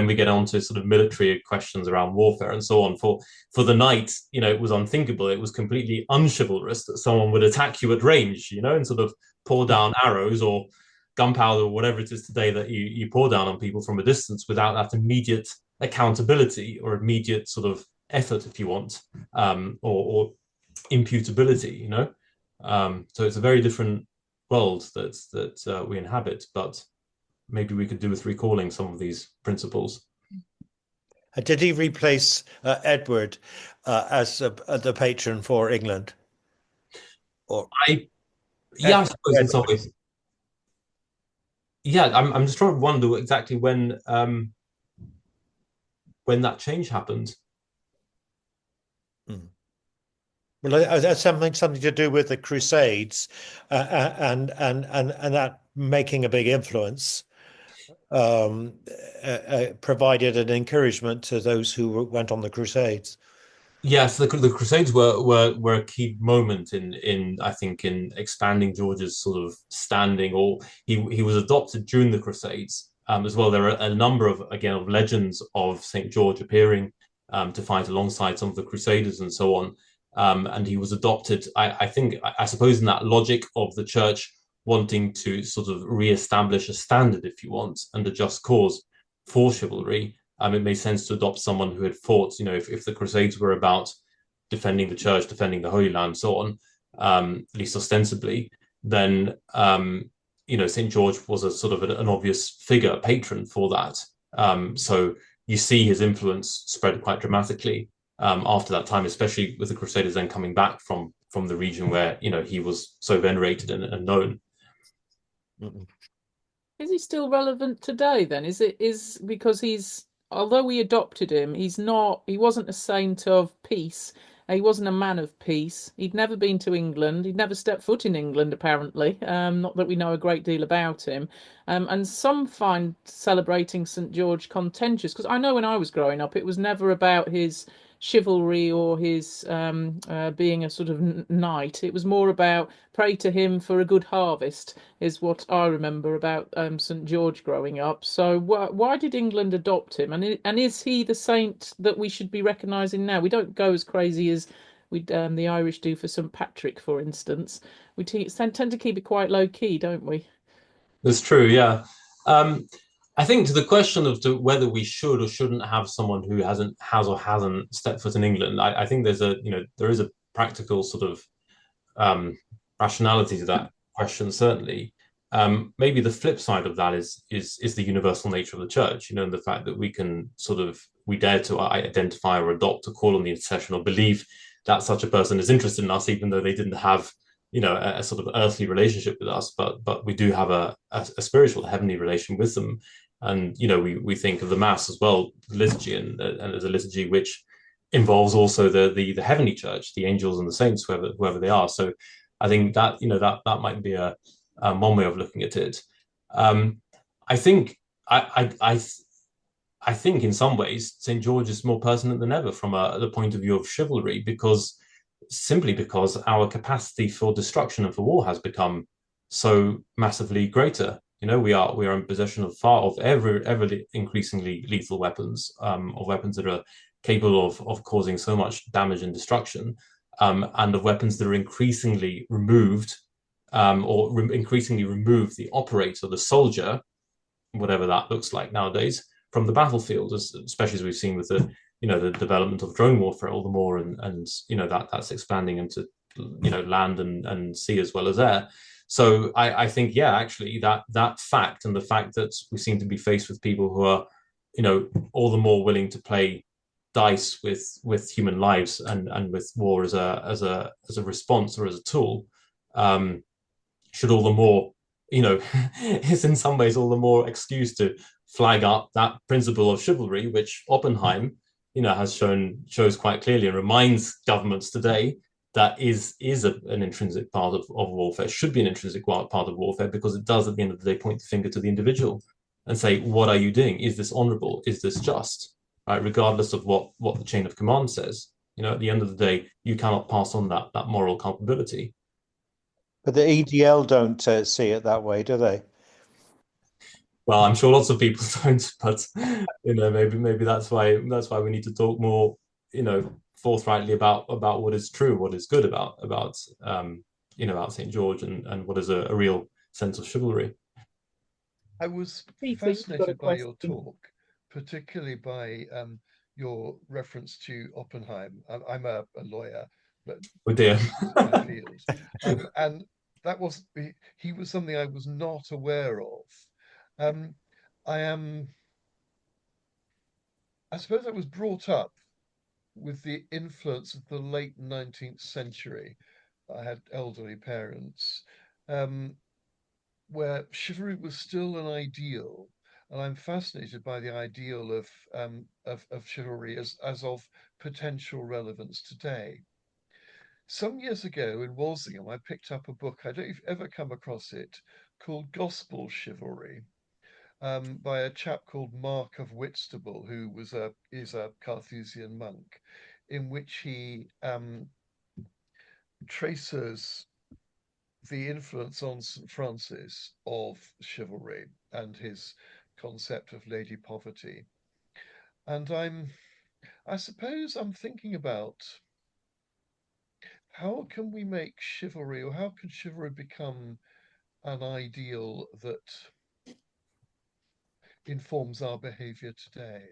we get on to sort of military questions around warfare and so on. For the knight, it was unthinkable. It was completely unchivalrous that someone would attack you at range, and sort of pour down arrows or gunpowder or whatever it is today that you pour down on people from a distance without that immediate accountability or immediate sort of effort, if you want, or imputability, so it's a very different world that we inhabit, but maybe we could do with recalling some of these principles. Did he replace Edward as the patron for England? Or I suppose in some ways. Yeah, I'm just trying to wonder exactly when that change happened. Well, that's something to do with the Crusades, and that making a big influence provided an encouragement to those who went on the Crusades. Yes, the Crusades were a key moment in I think in expanding George's sort of standing. Or he was adopted during the Crusades as well. There are a number of legends of St. George appearing to fight alongside some of the Crusaders and so on. And he was adopted, I suppose, in that logic of the church wanting to sort of re-establish a standard, if you want, and a just cause for chivalry. It made sense to adopt someone who had fought, if the Crusades were about defending the church, defending the Holy Land, so on, at least ostensibly, then, St. George was a sort of an obvious figure, a patron for that. So you see his influence spread quite dramatically after that time, especially with the Crusaders then coming back from the region where he was so venerated and known. Is he still relevant today then? Is because although we adopted him, he wasn't a saint of peace. He wasn't a man of peace. He'd never been to England. He'd never stepped foot in England, apparently. Not that we know a great deal about him. And some find celebrating St. George contentious, because I know when I was growing up, it was never about his chivalry or his being a sort of knight. It was more about pray to him for a good harvest, is what I remember about St. George growing up. So why did England adopt him? And is he the saint that we should be recognising now? We don't go as crazy as the Irish do for St. Patrick, for instance. We tend to keep it quite low key, don't we? That's true, yeah. I think to the question of whether we should or shouldn't have someone who has or hasn't stepped foot in England, I think there is a practical sort of rationality to that question, certainly. maybe the flip side of that is the universal nature of the church, and the fact that we dare to identify or adopt or call on the intercession or believe that such a person is interested in us, even though they didn't have, a sort of earthly relationship with us, but we do have a spiritual heavenly relation with them. And we think of the Mass as well, the liturgy, and as a liturgy which involves also the heavenly church, the angels and the saints, whoever they are. So I think that that might be a one way of looking at it. I think I think in some ways St. George is more pertinent than ever from the point of view of chivalry, simply because our capacity for destruction and for war has become so massively greater. We are in possession of ever increasingly lethal weapons, of weapons that are capable of causing so much damage and destruction, and of weapons that are increasingly removed, increasingly remove the operator, the soldier, whatever that looks like nowadays, from the battlefield, especially as we've seen with the development of drone warfare all the more, and that's expanding into land and sea as well as air. So I think, yeah, actually that fact, and the fact that we seem to be faced with people who are all the more willing to play dice with human lives and with war as a response or as a tool, should all the more is in some ways all the more excuse to flag up that principle of chivalry, which Oppenheim shows quite clearly and reminds governments today that is an intrinsic part of warfare, should be an intrinsic part of warfare, because it does at the end of the day point the finger to the individual and say, what are you doing? Is this honorable? Is this just? Right, regardless of what the chain of command says. At the end of the day, you cannot pass on that moral culpability. But the EDL don't see it that way, do they? Well, I'm sure lots of people don't, but maybe that's why we need to talk more, forthrightly about what is true, what is good about St. George, and what is a real sense of chivalry. I was fascinated by your talk, particularly by your reference to Oppenheim. I'm a lawyer, but oh dear. my field, and he was something I was not aware of. I suppose I was brought up with the influence of the late 19th century. I had elderly parents, where chivalry was still an ideal, and I'm fascinated by the ideal of chivalry as of potential relevance today. Some years ago in Walsingham, I picked up a book, I don't know if you've ever come across it, called Gospel Chivalry, by a chap called Mark of Whitstable, who is a Carthusian monk, in which he traces the influence on St. Francis of chivalry and his concept of lady poverty. And I suppose I'm thinking about how can we make chivalry, or how can chivalry become an ideal that informs our behavior today?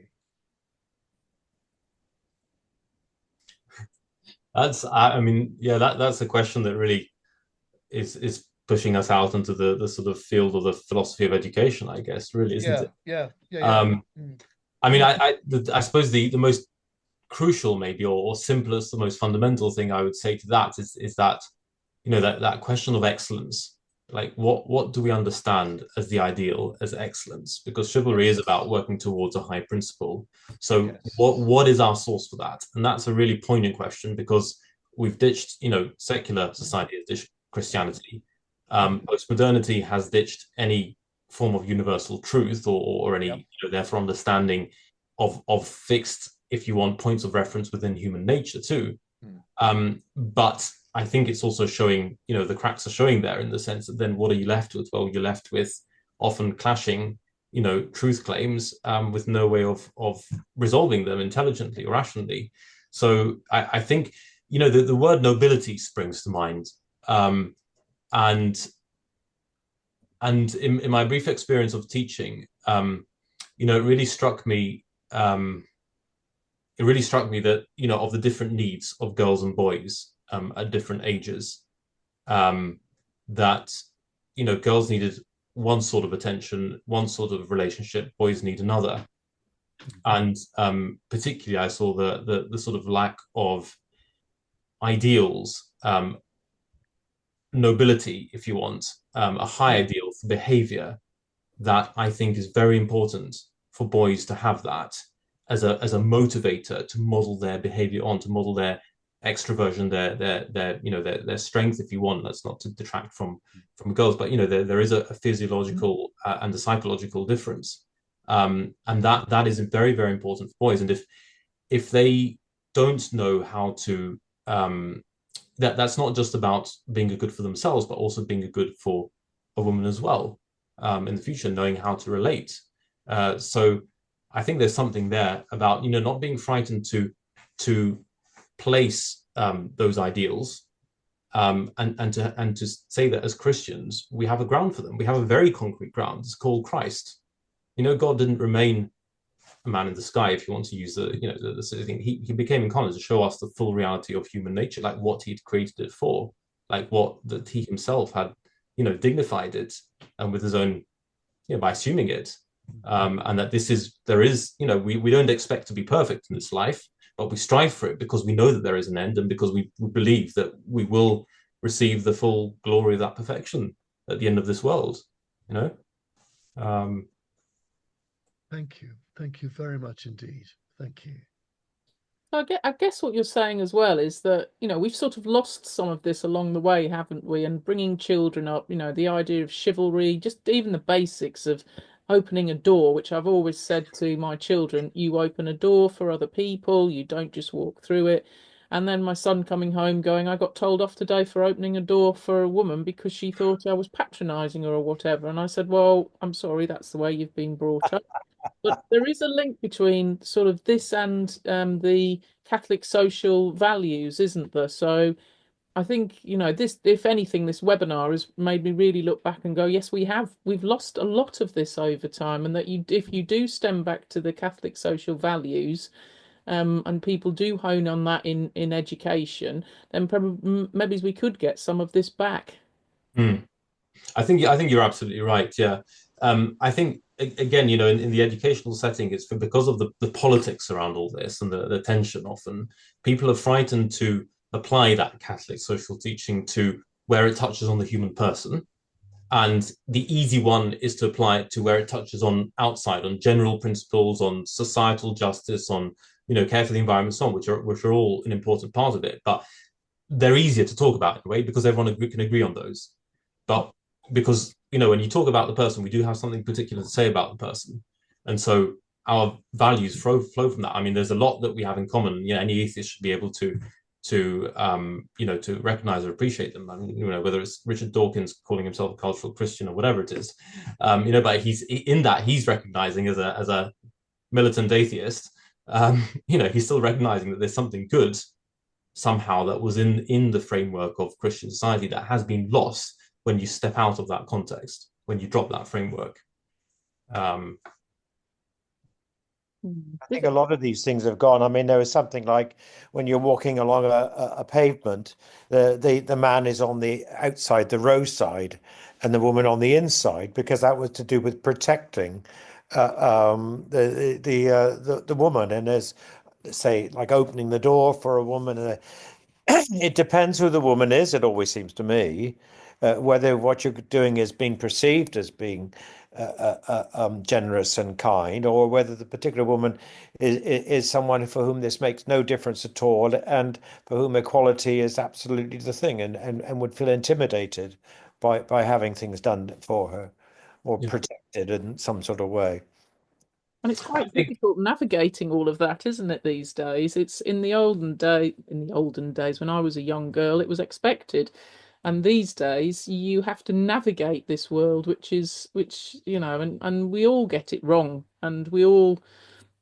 That's a question that really is pushing us out into the sort of field of the philosophy of education, I guess, really, isn't it? Yeah. I mean, I suppose the most crucial, maybe, or simplest, the most fundamental thing I would say to that is that that question of excellence. Like, what do we understand as the ideal, as excellence? Because chivalry is about working towards a high principle. So what is our source for that? And that's a really poignant question, because we've ditched, secular society has ditched Christianity. Postmodernity has ditched any form of universal truth or any therefore understanding of fixed, if you want, points of reference within human nature too. But I think it's also showing, the cracks are showing there, in the sense that then what are you left with? Well, you're left with often clashing, truth claims, with no way of resolving them intelligently or rationally. So I think, the word nobility springs to mind. And in my brief experience of teaching, it really struck me. It really struck me that, of the different needs of girls and boys at different ages, that, girls needed one sort of attention, one sort of relationship. Boys need another. And particularly, I saw the sort of lack of ideals, nobility, if you want, a high ideal for behavior that I think is very important for boys to have that as a motivator to model their behavior on, to model their extroversion, their strength, if you want. That's not to detract from girls, but there is a physiological and a psychological difference, and that is very, very important for boys. And if they don't know how to that's not just about being a good for themselves, but also being a good for a woman as well, in the future, knowing how to relate. So I think there's something there about not being frightened to place those ideals, and to say that as Christians we have a ground for them. We have a very concrete ground. It's called Christ. God didn't remain a man in the sky, if you want to use the sort of thing. He became incarnate to show us the full reality of human nature, like what he'd created it for, like what that he himself had dignified it, and with his own, by assuming it, and that there is we don't expect to be perfect in this life, but we strive for it because we know that there is an end, and because we believe that we will receive the full glory of that perfection at the end of this world. Thank you very much indeed. Thank you. I guess what you're saying as well is that, we've sort of lost some of this along the way, haven't we? And bringing children up, the idea of chivalry, just even the basics of opening a door, which I've always said to my children, you open a door for other people, you don't just walk through it. And then my son coming home going, I got told off today for opening a door for a woman because she thought I was patronizing her or whatever. And I said, well, I'm sorry, that's the way you've been brought up. But there is a link between sort of this and the Catholic social values, isn't there? So I think, this, if anything, this webinar has made me really look back and go, yes, we've lost a lot of this over time, and that if you do stem back to the Catholic social values, and people do hone on that in education, then probably maybe we could get some of this back. I think you're absolutely right. Yeah, I think again, in the educational setting, it's because of the politics around all this and the tension. Often, people are frightened to apply that Catholic social teaching to where it touches on the human person, and the easy one is to apply it to where it touches on outside, on general principles, on societal justice, on care for the environment, so on, which are all an important part of it. But they're easier to talk about in a way because everyone can agree on those. But because when you talk about the person, we do have something particular to say about the person, and so our values flow from that. I mean, there's a lot that we have in common. Any atheist should be able to recognize or appreciate them. I mean, whether it's Richard Dawkins calling himself a cultural Christian or whatever it is, but he's recognizing as a militant atheist, he's still recognizing that there's something good somehow that was in the framework of Christian society that has been lost when you step out of that context, when you drop that framework. I think a lot of these things have gone. I mean, there is something like when you're walking along a pavement, the man is on the outside, the roadside, and the woman on the inside, because that was to do with protecting the woman. And there's, say, like opening the door for a woman. It depends who the woman is, it always seems to me, whether what you're doing is being perceived as being generous and kind, or whether the particular woman is someone for whom this makes no difference at all, and for whom equality is absolutely the thing, and would feel intimidated by having things done for her or protected in some sort of way. And it's quite difficult navigating all of that, isn't it, these days? It's in the olden days when I was a young girl, it was expected. And these days you have to navigate this world, and we all get it wrong. And we all,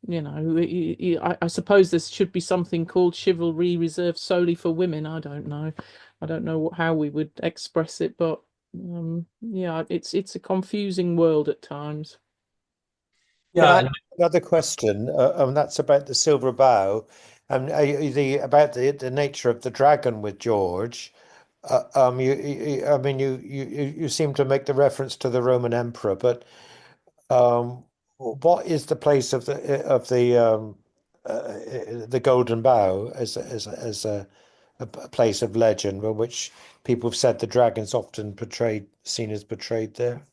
I suppose there should be something called chivalry reserved solely for women. I don't know. I don't know how we would express it, but it's a confusing world at times. Yeah, Another question, and that's about the silver bow, and about the nature of the dragon with George. I mean, you seem to make the reference to the Roman emperor, but what is the place of the Golden Bough as a place of legend, in which people have said the dragon's often portrayed, seen as portrayed there?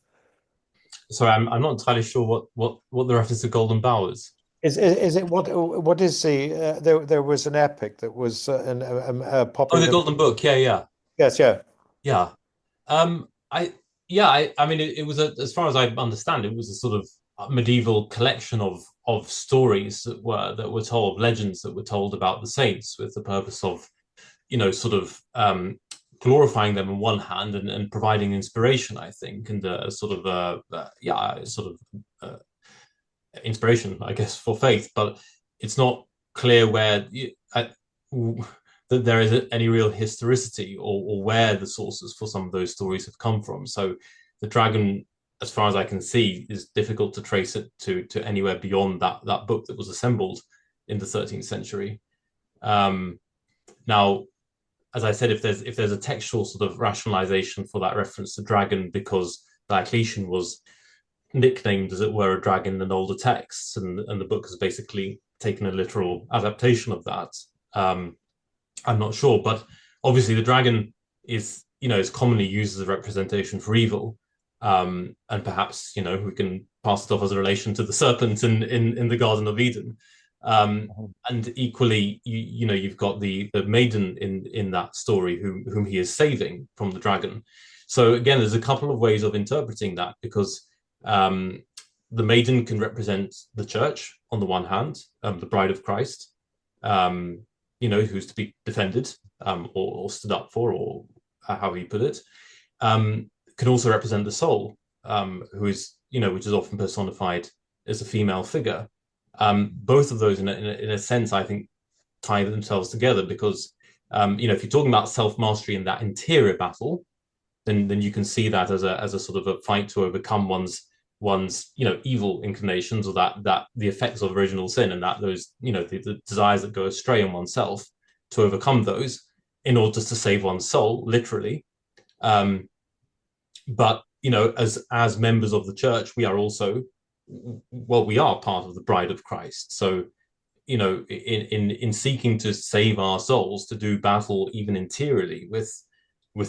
Sorry, I'm not entirely sure what the reference to Golden Bough is. Is it what is the there was an epic that was Oh, the popular. Golden Book. Yeah, yeah, Yes, yeah. yeah. I yeah, I mean, it was as far as I understand, it was a sort of medieval collection of stories that were told, legends that were told about the saints, with the purpose of, sort of glorifying them on one hand, and providing inspiration, I think, and sort of yeah, sort of inspiration, I guess, for faith. But it's not clear that there is any real historicity, or where the sources for some of those stories have come from. So the dragon, as far as I can see, is difficult to trace it to anywhere beyond that book that was assembled in the 13th century. Now, as I said, if there's a textual sort of rationalization for that reference to dragon, because Diocletian was nicknamed, as it were, a dragon in older texts, and the book has basically taken a literal adaptation of that. I'm not sure, but obviously the dragon is commonly used as a representation for evil, and perhaps we can pass it off as a relation to the serpent in the Garden of Eden. And equally, you've got the maiden in that story whom he is saving from the dragon. So again, there's a couple of ways of interpreting that, because the maiden can represent the church on the one hand, the bride of Christ, who's to be defended, or stood up for, or how he put it. Can also represent the soul, who is, which is often personified as a female figure. Both of those, in a sense, I think, tie themselves together, because if you're talking about self-mastery in that interior battle, then you can see that as a sort of a fight to overcome one's evil inclinations, or that the effects of original sin, and that those the desires that go astray in oneself, to overcome those in order to save one's soul, literally. But as members of the church, we are also, well, we are part of the bride of Christ. So in seeking to save our souls, to do battle even interiorly with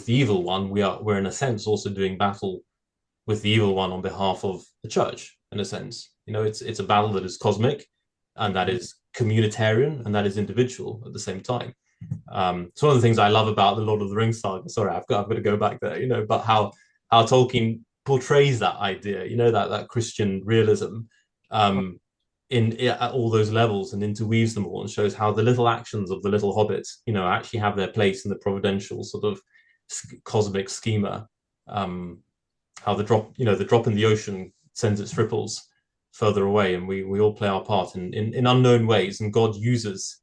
the evil one, we're in a sense also doing battle with the evil one on behalf of the church, in a sense. It's a battle that is cosmic, and that is communitarian, and that is individual at the same time. It's one of the things I love about the Lord of the Rings saga. Sorry, I've got to go back there. But how Tolkien portrays that idea, that Christian realism, at all those levels, and interweaves them all, and shows how the little actions of the little hobbits, actually have their place in the providential sort of cosmic schema. How the drop in the ocean sends its ripples further away, and we all play our part in unknown ways, and God uses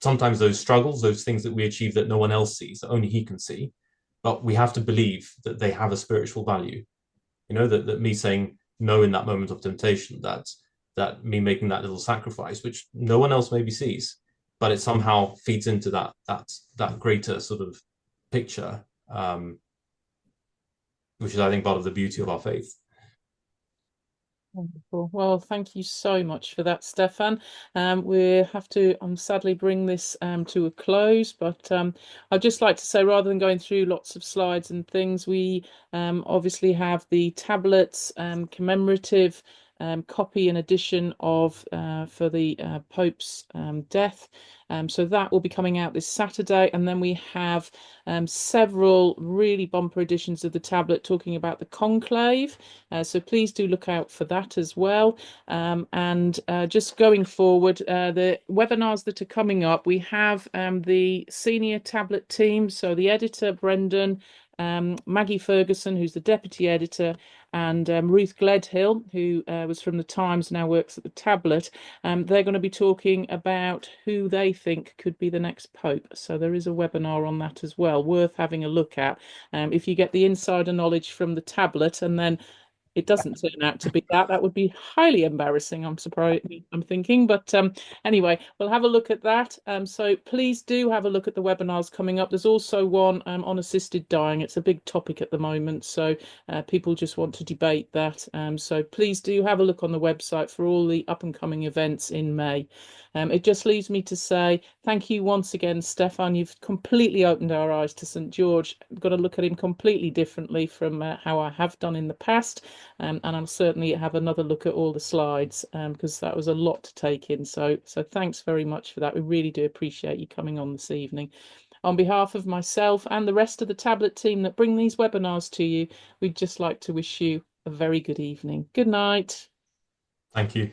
sometimes those struggles, those things that we achieve that no one else sees, that only He can see. But we have to believe that they have a spiritual value. That me saying no in that moment of temptation, that me making that little sacrifice, which no one else maybe sees, but it somehow feeds into that greater sort of picture, which is, I think, part of the beauty of our faith. Wonderful. Well, thank you so much for that, Stefan. We have to sadly bring this to a close, but I'd just like to say, rather than going through lots of slides and things, we obviously have the tablets commemorative copy and edition of for the Pope's death. So that will be coming out this Saturday, and then we have several really bumper editions of the tablet talking about the conclave. So please do look out for that as well. And just going forward, the webinars that are coming up, we have the senior tablet team. So the editor, Brendan, Maggie Ferguson, who's the deputy editor, and Ruth Gledhill, who was from the Times, now works at the tablet. They're going to be talking about who they think could be the next Pope. So there is a webinar on that as well, worth having a look at. If you get the insider knowledge from the tablet, and then it doesn't turn out to be that. That would be highly embarrassing, I'm surprised, I'm thinking. But anyway, we'll have a look at that. So please do have a look at the webinars coming up. There's also one on assisted dying. It's a big topic at the moment, so people just want to debate that. So please do have a look on the website for all the up and coming events in May. It just leaves me to say thank you once again, Stefan. You've completely opened our eyes to St. George. I've got to look at him completely differently from how I have done in the past. And I'll certainly have another look at all the slides because that was a lot to take in. So thanks very much for that. We really do appreciate you coming on this evening. On behalf of myself and the rest of the tablet team that bring these webinars to you, we'd just like to wish you a very good evening. Good night. Thank you.